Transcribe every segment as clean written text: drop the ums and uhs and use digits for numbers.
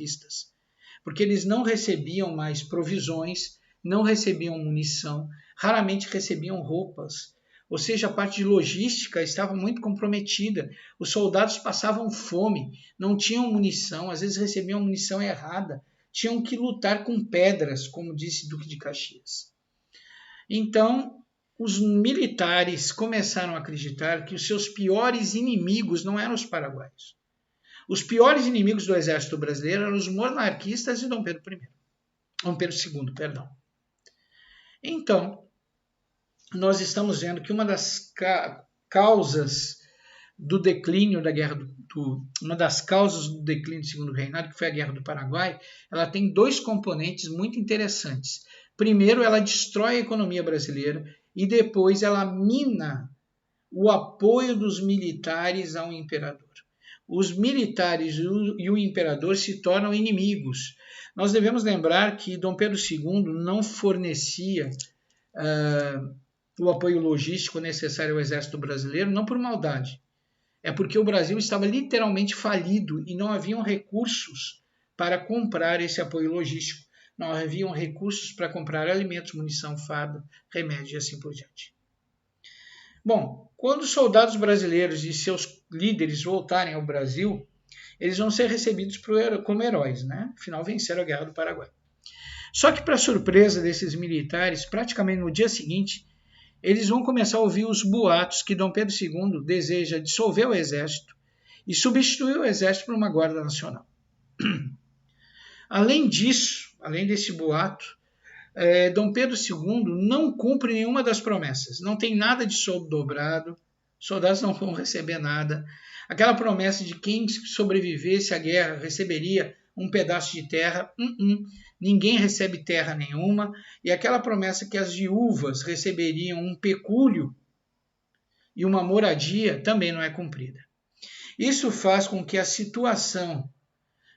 monarquistas, porque eles não recebiam mais provisões, não recebiam munição, raramente recebiam roupas, ou seja, a parte de logística estava muito comprometida. Os soldados passavam fome, não tinham munição, às vezes recebiam munição errada, tinham que lutar com pedras, como disse Duque de Caxias. Então, os militares começaram a acreditar que os seus piores inimigos não eram os paraguaios. Os piores inimigos do exército brasileiro eram os monarquistas e Dom Pedro II, perdão. Então, nós estamos vendo que uma das causas do declínio da guerra uma das causas do declínio do Segundo Reinado, que foi a Guerra do Paraguai, ela tem dois componentes muito interessantes. Primeiro, ela destrói a economia brasileira e depois ela mina o apoio dos militares ao imperador. Os militares e o imperador se tornam inimigos. Nós devemos lembrar que Dom Pedro II não fornecia o apoio logístico necessário ao exército brasileiro, não por maldade. É porque o Brasil estava literalmente falido e não haviam recursos para comprar esse apoio logístico. Não haviam recursos para comprar alimentos, munição, farda, remédio e assim por diante. Bom, quando os soldados brasileiros e seus líderes voltarem ao Brasil, eles vão ser recebidos como heróis, né? Afinal, venceram a Guerra do Paraguai. Só que, para surpresa desses militares, praticamente no dia seguinte, eles vão começar a ouvir os boatos que Dom Pedro II deseja dissolver o exército e substituir o exército por uma guarda nacional. Além disso, além desse boato, Dom Pedro II não cumpre nenhuma das promessas. Não tem nada de soldo dobrado, soldados não vão receber nada. Aquela promessa de quem sobrevivesse à guerra receberia um pedaço de terra, ninguém recebe terra nenhuma. E aquela promessa que as viúvas receberiam um pecúlio e uma moradia também não é cumprida. Isso faz com que a situação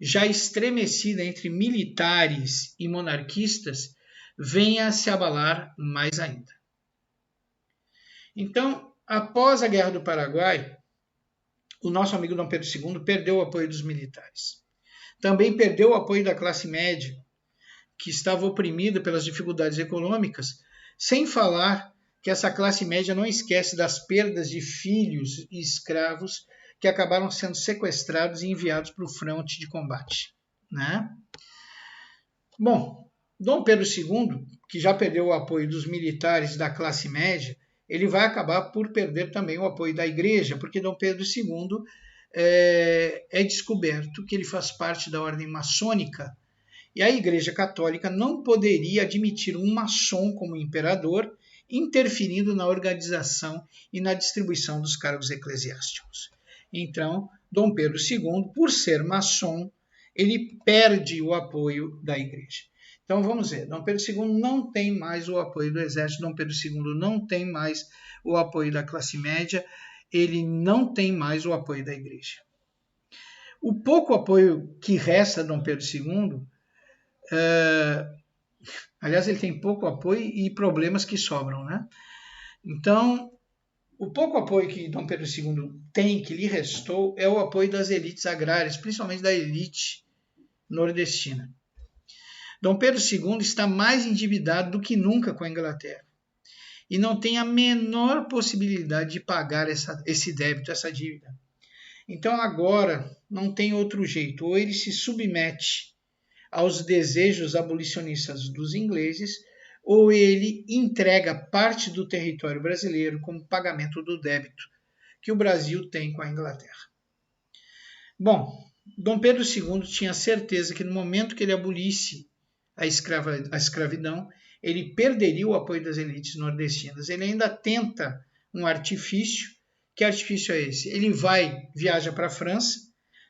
já estremecida entre militares e monarquistas venha a se abalar mais ainda. Então, após a Guerra do Paraguai, o nosso amigo Dom Pedro II perdeu o apoio dos militares. Também perdeu o apoio da classe média, que estava oprimida pelas dificuldades econômicas, sem falar que essa classe média não esquece das perdas de filhos e escravos que acabaram sendo sequestrados e enviados para o fronte de combate, né? Bom, Dom Pedro II, que já perdeu o apoio dos militares da classe média, ele vai acabar por perder também o apoio da igreja, porque Dom Pedro II é descoberto que ele faz parte da ordem maçônica, e a Igreja Católica não poderia admitir um maçom como imperador, interferindo na organização e na distribuição dos cargos eclesiásticos. Então, Dom Pedro II, por ser maçom, ele perde o apoio da igreja. Então vamos ver, Dom Pedro II não tem mais o apoio do exército, Dom Pedro II não tem mais o apoio da classe média, ele não tem mais o apoio da igreja. O pouco apoio que resta a Dom Pedro II, aliás, ele tem pouco apoio e problemas que sobram, né? Então, o pouco apoio que Dom Pedro II tem, que lhe restou, é o apoio das elites agrárias, principalmente da elite nordestina. Dom Pedro II está mais endividado do que nunca com a Inglaterra e não tem a menor possibilidade de pagar esse débito, essa dívida. Então agora não tem outro jeito, ou ele se submete aos desejos abolicionistas dos ingleses, ou ele entrega parte do território brasileiro como pagamento do débito que o Brasil tem com a Inglaterra. Bom, Dom Pedro II tinha certeza que no momento que ele abolisse a escravidão, ele perderia o apoio das elites nordestinas. Ele ainda tenta um artifício. Que artifício é esse? Ele viaja para a França,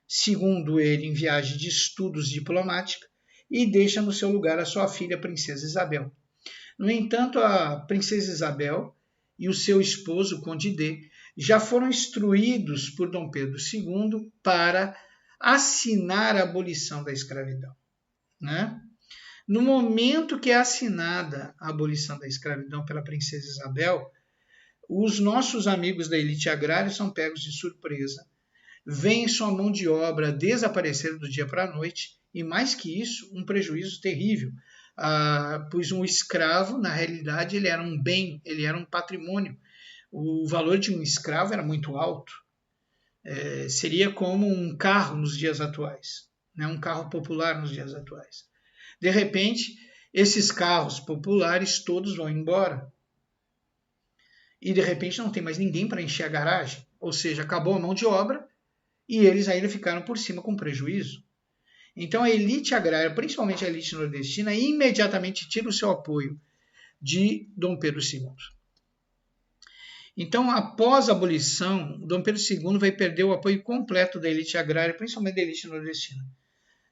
segundo ele, em viagem de estudos diplomática, e deixa no seu lugar a sua filha, a princesa Isabel. No entanto, a princesa Isabel e o seu esposo, o Conde D, já foram instruídos por Dom Pedro II para assinar a abolição da escravidão, né? No momento que é assinada a abolição da escravidão pela princesa Isabel, os nossos amigos da elite agrária são pegos de surpresa, veem sua mão de obra desaparecer do dia para a noite e mais que isso, um prejuízo terrível, pois um escravo, na realidade, ele era um bem, ele era um patrimônio. O valor de um escravo era muito alto. Seria como um carro nos dias atuais, né? Um carro popular nos dias atuais. De repente, esses carros populares todos vão embora. E de repente não tem mais ninguém para encher a garagem. Ou seja, acabou a mão de obra e eles ainda ficaram por cima com prejuízo. Então a elite agrária, principalmente a elite nordestina, imediatamente tira o seu apoio de Dom Pedro II. Então, após a abolição, Dom Pedro II vai perder o apoio completo da elite agrária, principalmente da elite nordestina.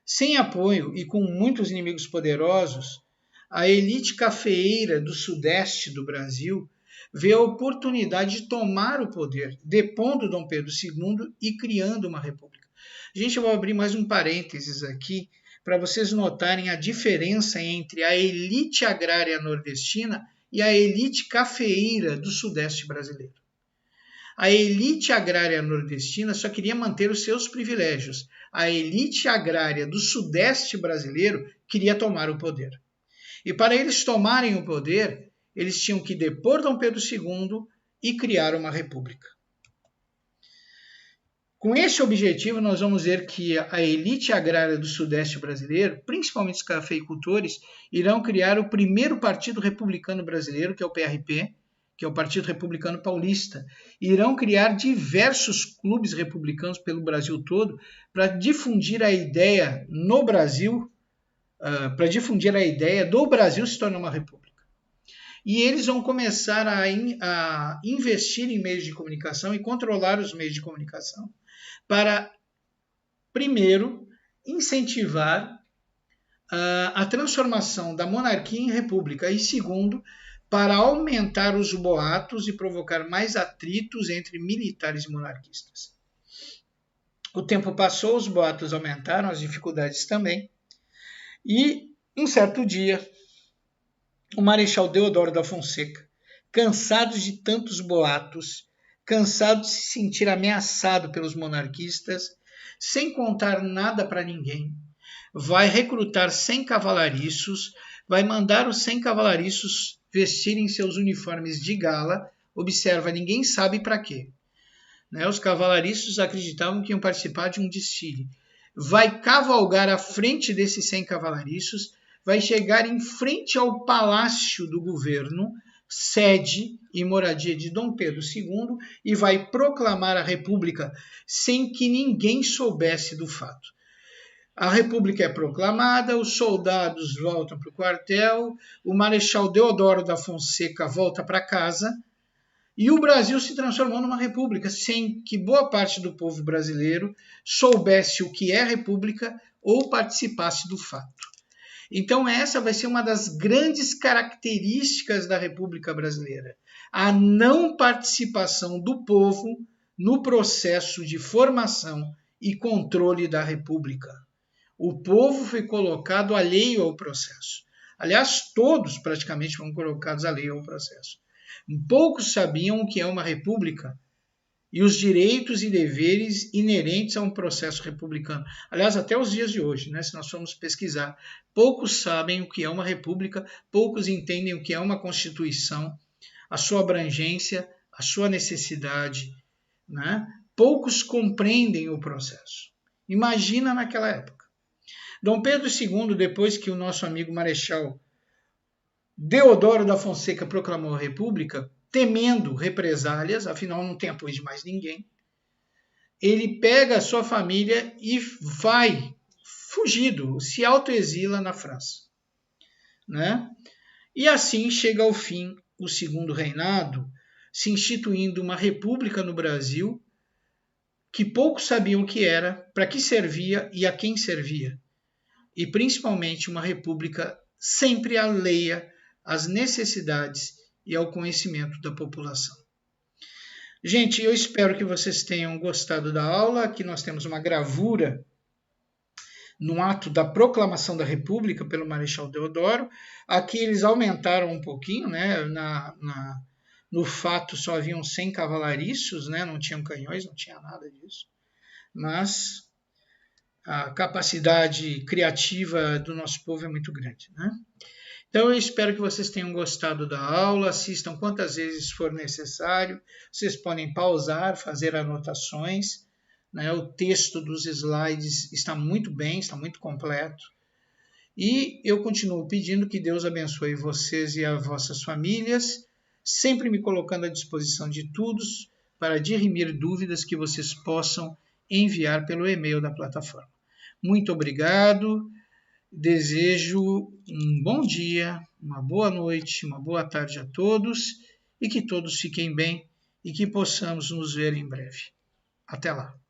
Sem apoio e com muitos inimigos poderosos, a elite cafeeira do sudeste do Brasil vê a oportunidade de tomar o poder, depondo Dom Pedro II e criando uma república. Gente, eu vou abrir mais um parênteses aqui para vocês notarem a diferença entre a elite agrária nordestina e a elite cafeeira do sudeste brasileiro. A elite agrária nordestina só queria manter os seus privilégios. A elite agrária do sudeste brasileiro queria tomar o poder. E para eles tomarem o poder, eles tinham que depor Dom Pedro II e criar uma república. Com esse objetivo, nós vamos ver que a elite agrária do sudeste brasileiro, principalmente os cafeicultores, irão criar o primeiro partido republicano brasileiro, que é o PRP, que é o Partido Republicano Paulista. Irão criar diversos clubes republicanos pelo Brasil todo para difundir a ideia no Brasil, para difundir a ideia do Brasil se tornar uma república. E eles vão começar a investir em meios de comunicação e controlar os meios de comunicação para, primeiro, incentivar a transformação da monarquia em república e, segundo, para aumentar os boatos e provocar mais atritos entre militares e monarquistas. O tempo passou, os boatos aumentaram, as dificuldades também, e, um certo dia, o Marechal Deodoro da Fonseca, cansado de tantos boatos, cansado de se sentir ameaçado pelos monarquistas, sem contar nada para ninguém, vai recrutar 100 cavalariços, vai mandar os 100 cavalariços vestirem seus uniformes de gala. Observa, ninguém sabe para quê. Os cavalariços acreditavam que iam participar de um desfile. Vai cavalgar à frente desses 100 cavalariços, vai chegar em frente ao palácio do governo, sede e moradia de Dom Pedro II, e vai proclamar a república sem que ninguém soubesse do fato. A república é proclamada, os soldados voltam para o quartel, o Marechal Deodoro da Fonseca volta para casa e o Brasil se transformou numa república sem que boa parte do povo brasileiro soubesse o que é república ou participasse do fato. Então essa vai ser uma das grandes características da República Brasileira, a não participação do povo no processo de formação e controle da República. O povo foi colocado alheio ao processo. Aliás, todos praticamente foram colocados alheio ao processo. Poucos sabiam o que é uma república e os direitos e deveres inerentes a um processo republicano. Aliás, até os dias de hoje, se nós formos pesquisar, poucos sabem o que é uma república, poucos entendem o que é uma constituição, a sua abrangência, a sua necessidade. Poucos compreendem o processo. Imagina naquela época. Dom Pedro II, depois que o nosso amigo Marechal Deodoro da Fonseca proclamou a república, temendo represálias, afinal não tem apoio de mais ninguém, ele pega a sua família e vai, fugido, se autoexila na França. E assim chega ao fim o segundo reinado, se instituindo uma república no Brasil que poucos sabiam o que era, para que servia e a quem servia. E principalmente uma república sempre alheia às necessidades e ao conhecimento da população. Gente, eu espero que vocês tenham gostado da aula. Aqui nós temos uma gravura no ato da proclamação da República pelo Marechal Deodoro. Aqui eles aumentaram um pouquinho, no fato só haviam 100 cavalariços, não tinham canhões, não tinha nada disso. Mas a capacidade criativa do nosso povo é muito grande, né? Então eu espero que vocês tenham gostado da aula, assistam quantas vezes for necessário, vocês podem pausar, fazer anotações, né? O texto dos slides está muito bem, está muito completo. E eu continuo pedindo que Deus abençoe vocês e as vossas famílias, sempre me colocando à disposição de todos para dirimir dúvidas que vocês possam enviar pelo e-mail da plataforma. Muito obrigado, desejo um bom dia, uma boa noite, uma boa tarde a todos e que todos fiquem bem e que possamos nos ver em breve. Até lá!